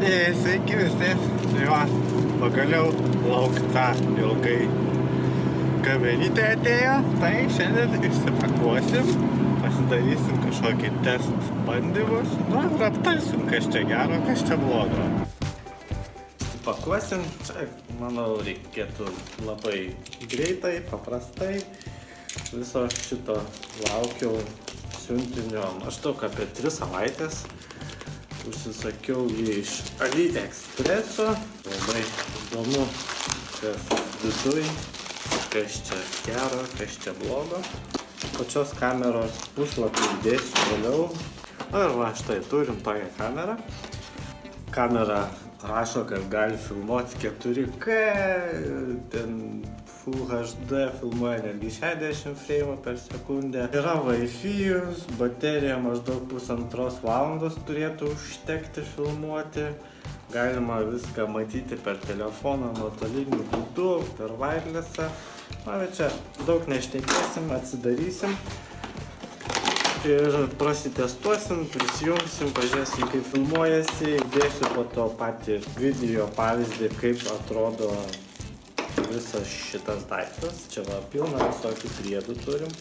Sveiki visi, tai va, pagaliau laukta ilgai kamerytė atėjo, tai šiandien išsipakuosim, pasidarysim kažkokį test bandymus, nu ir aptarsim, kas čia gero, kas čia blogo. Išsipakuosim, čia, manau, reikėtų labai greitai, paprastai, viso šito laukiau siuntinio maždaug apie 3 savaitės. Užsisakiau jį iš AliExpreso. Labai įdomu, kas viduj, kas čia gero, kas čia blogo. Pačios kameros puslapį įdėsiu vėliau. Na ir va, štai turim tokią kamerą. Kamera rašo, kad gali filmuoti 4K, ten Full HD filmuoja netgi 60 frame per sekundę. Yra Wi-Fi, baterija maždaug 1,5 valandos turėtų užtekti filmuoti. Galima viską matyti per telefoną nuotoliniu būdu, per wirelessą. Na, bet čia daug nešnekėsim, atsidarysim ir prasitestuosim, prisijungsim, pažiūrėsim, kaip filmuojasi. Dėsiu po to patį video pavyzdį, kaip atrodo visas šitas daiktas. Čia va, pilna visokių priedų turim.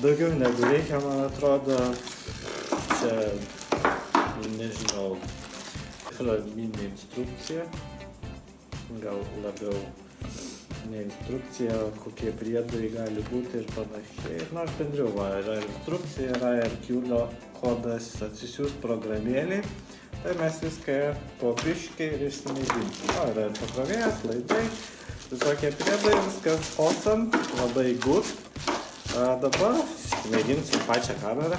Daugiau negu reikia, man atrodo. Čia, nežinau, yra mini instrukcija. Gal labiau ne instrukcija, kokie priedai gali būti ir panašiai. Nors bendriau, va, yra instrukcija, yra RQ kodas atsisiųst programėlį. Tai mes viską po biškį ir išsimėginsim. O, yra ir pakrovėjas, laidai, visokie priedai, viskas awesome, labai good. Dabar išsimėginsim pačią kamerą.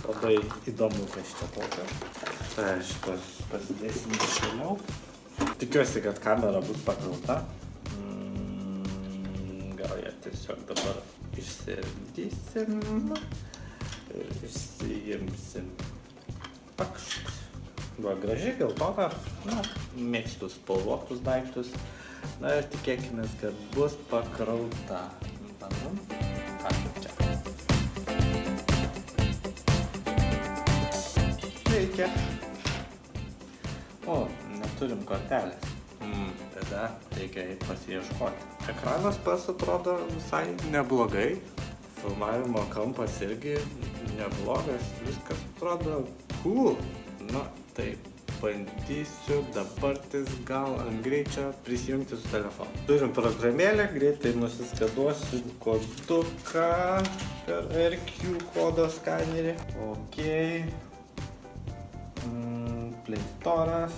Labai įdomu, kas čia tokio. Tai šitą pasidėsim šaliau. Tikiuosi, kad kamera bus pakrauta. Gal ją tiesiog dabar išsiardysim ir išsiimsim. Pakšt. Va, gražiai, geltona, na, mėgstu spalvotus daiktus. Na ir tikėkime, kad bus pakrauta. Čia. Reikia. O, neturim kortelės. Tada reikia pasiieškoti. Ekranas pas atrodo visai neblogai. Filmavimo kampas irgi neblogas. Viskas atrodo cool. Na, tai bandysiu dabartis gal ant greičio prisijungti su telefonu. Turim programėlę, greitai nusiskaduosiu koduką per RQ kodo skanerį. Ok. Play Store'as.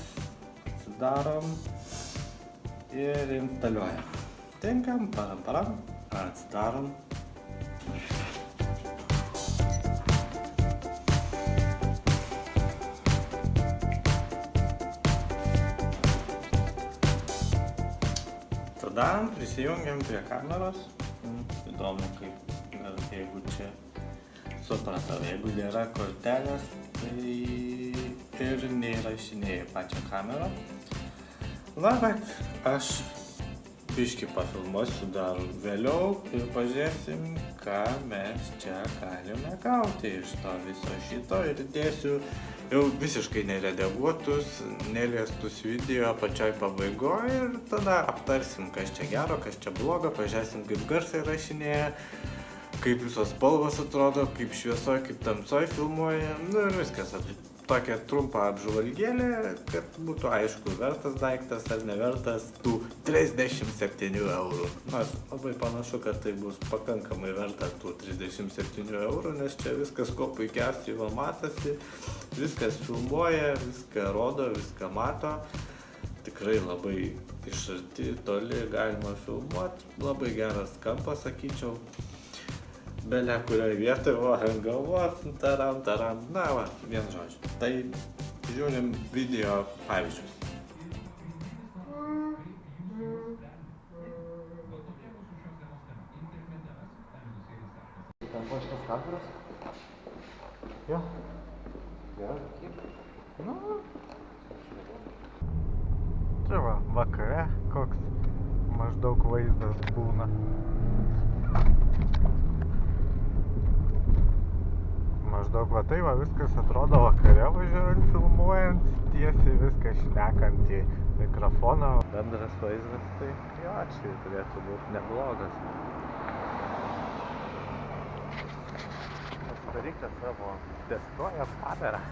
Atsidarom ir instaliuojam. Tinkam, param, atsidarom. Tada prisijungiam prie kameros. Įdomu, kaip, jeigu čia supratau, jeigu nėra kortelės, tai ir neįrašinėjau pačią kamerą. Va, bet aš biškį pafilmuosiu dar vėliau ir pažiūrėsim, ką mes čia galime gauti iš to viso šito ir dėsiu jau visiškai neredaguotus, neliestus video pačioj pabaigoje ir tada aptarsim, kas čia gero, kas čia blogo, pažiūrėsim, kaip garsai rašinėja, kaip visos spalvos atrodo, kaip šviesoj, kaip tamsoj filmuoja, nu ir viskas. Tokia trumpa apžvalgėlė, kad būtų aišku, vertas daiktas ar nevertas tų 37 eurų. Nors labai panašu, kad tai bus pakankamai verta tų 37 eurų, nes čia viskas ko puikiausiai va matosi, viskas filmuoja, viską rodo, viską mato. Tikrai labai iš arti, toli galima filmuoti, labai geras kampas, sakyčiau. Belia kurioje vietoje, va, ant galvos, taram, na va, vien žodžiu. Tai žiūrim video pavyzdžius. Ten buvo šitas kadras? Jo. Gerai, kiek? Nu. Čia va, vakare koks maždaug vaizdas būna. maždaug va tai va viskas atrodo vakare važiuojant, filmuojant, tiesiai viską šnekant į mikrofoną. Bendras vaizdas, tai jo, čia turėtų būti neblogas. Pasidaryk savo testuoja kamerą.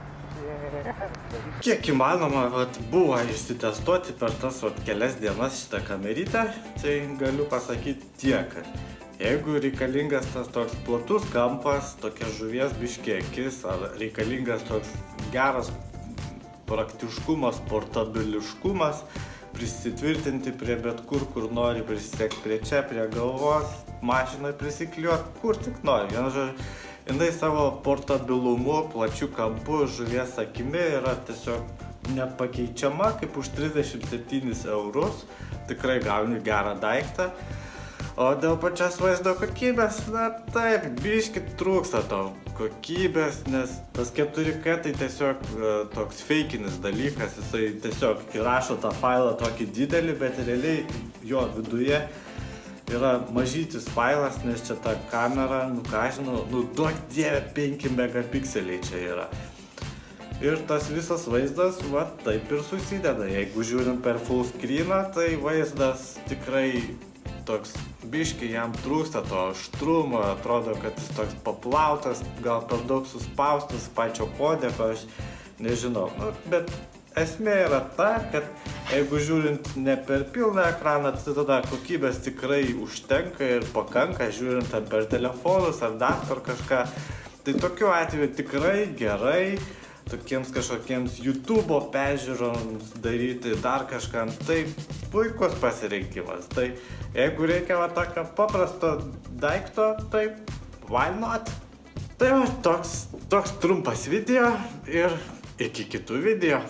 Kiek įmanoma buvo išsitestuoti per tas kelias dienas šitą kamerytę, tai galiu pasakyti tiek, kad jeigu reikalingas tas toks platus kampas, tokia žuvies biškė akis, ar reikalingas toks geras praktiškumas, portabiliškumas, prisitvirtinti prie bet kur nori, prisisegti prie čia, prie galvos, mašiną prisikliuoti, kur tik nori. Vienu žodžiu, jinai savo portabilumu, plačiu kampu, žuvies akimi yra tiesiog nepakeičiama, kaip už 37 eurus. Tikrai gauni gerą daiktą. O dėl pačios vaizdo kokybės, na taip, biški trūksta to kokybės, nes tas 4K tai tiesiog toks feikinis dalykas, jisai tiesiog įrašo tą failą tokį didelį, bet realiai jo viduje yra mažytis failas, nes čia ta kamera, nu ką žinau, nu duok dieve 5 megapikseliai čia yra. Ir tas visas vaizdas, va, taip ir susideda. Jeigu žiūrim per full screeną, tai vaizdas tikrai toks biški, jam trūksta to aštrumo, atrodo, kad jis toks paplautas, gal per daug suspaustas pačio kodeko, aš nežinau. Nu, bet esmė yra ta, kad jeigu žiūrint ne per pilną ekraną, tai tada kokybės tikrai užtenka ir pakanka, žiūrint per telefonus ar dar per kažką. Tai tokiu atveju tikrai gerai, tokiems kažkokiems YouTube'o peržiūroms daryti, dar kažkam, tai puikus pasirinkimas. Tai jeigu reikia va tokio paprasto daikto, tai why not? Tai va toks trumpas video ir iki kitų video.